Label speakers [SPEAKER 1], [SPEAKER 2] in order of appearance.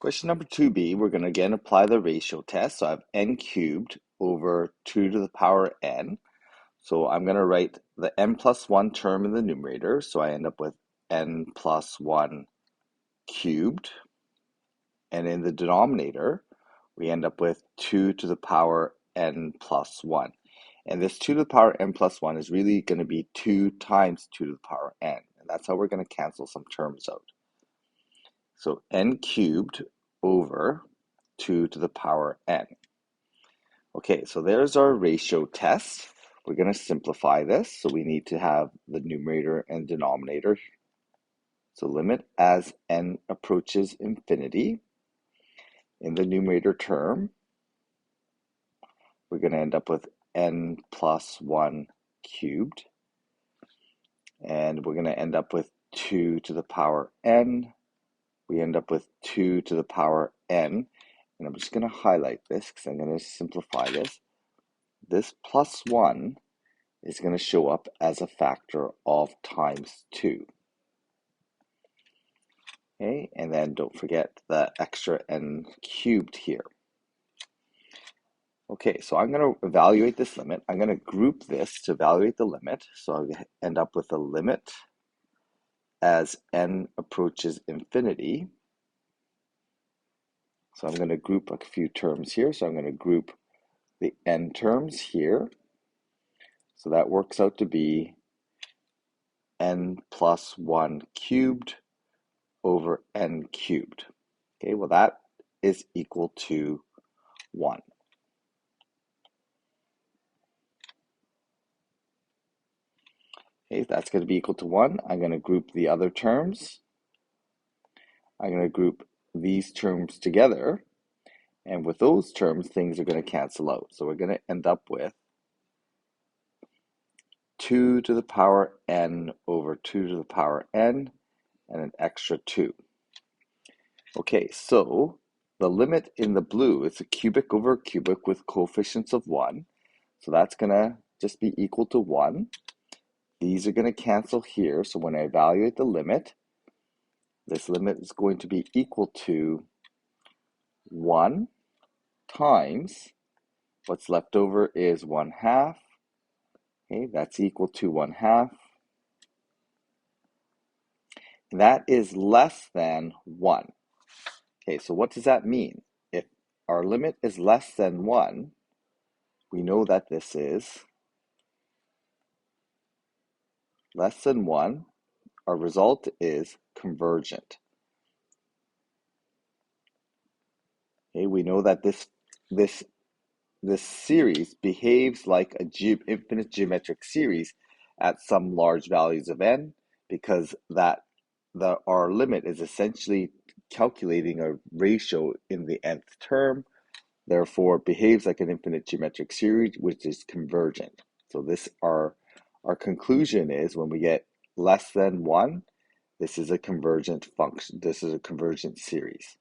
[SPEAKER 1] Question number 2b, we're going to again apply the ratio test. So I have n cubed over 2 to the power n. So I'm going to write the n plus 1 term in the numerator. So I end up with n plus 1 cubed. And in the denominator, we end up with 2 to the power n plus 1. And this 2 to the power n plus 1 is really going to be 2 times 2 to the power n. And that's how we're going to cancel some terms out. So n cubed over 2 to the power n. Okay, so there's our ratio test. We're going to simplify this. So we need to have the numerator and denominator. So limit as n approaches infinity. In the numerator term, we're going to end up with n plus 1 cubed. And we're going to end up with 2 to the power n. We end up with 2 to the power n. And I'm just going to highlight this because I'm going to simplify this. This plus 1 is going to show up as a factor of times 2. Okay, and then don't forget the extra n cubed here. Okay, so I'm going to evaluate this limit. I'm going to group this to evaluate the limit. So I end up with a limit as n approaches infinity. So I'm going to group a few terms here. So I'm going to group the n terms here. So that works out to be n plus 1 cubed over n cubed. Okay, well that is equal to 1. Okay, that's going to be equal to 1. I'm going to group the other terms. I'm going to group these terms together. And with those terms, things are going to cancel out. So we're going to end up with 2 to the power n over 2 to the power n and an extra 2. Okay, so the limit in the blue is a cubic over a cubic with coefficients of 1. So that's going to just be equal to 1. These are going to cancel here. So when I evaluate the limit, this limit is going to be equal to 1 times what's left over is 1/2. Okay, that's equal to 1/2. And that is less than 1. Okay, so what does that mean? If our limit is less than 1, we know that this is less than 1. Our result is convergent. Okay, we know that this series behaves like a infinite geometric series at some large values of n, because our limit is essentially calculating a ratio in the nth term. Therefore, it behaves like an infinite geometric series, which is convergent. So our conclusion is when we get less than 1, this is a convergent function. This is a convergent series.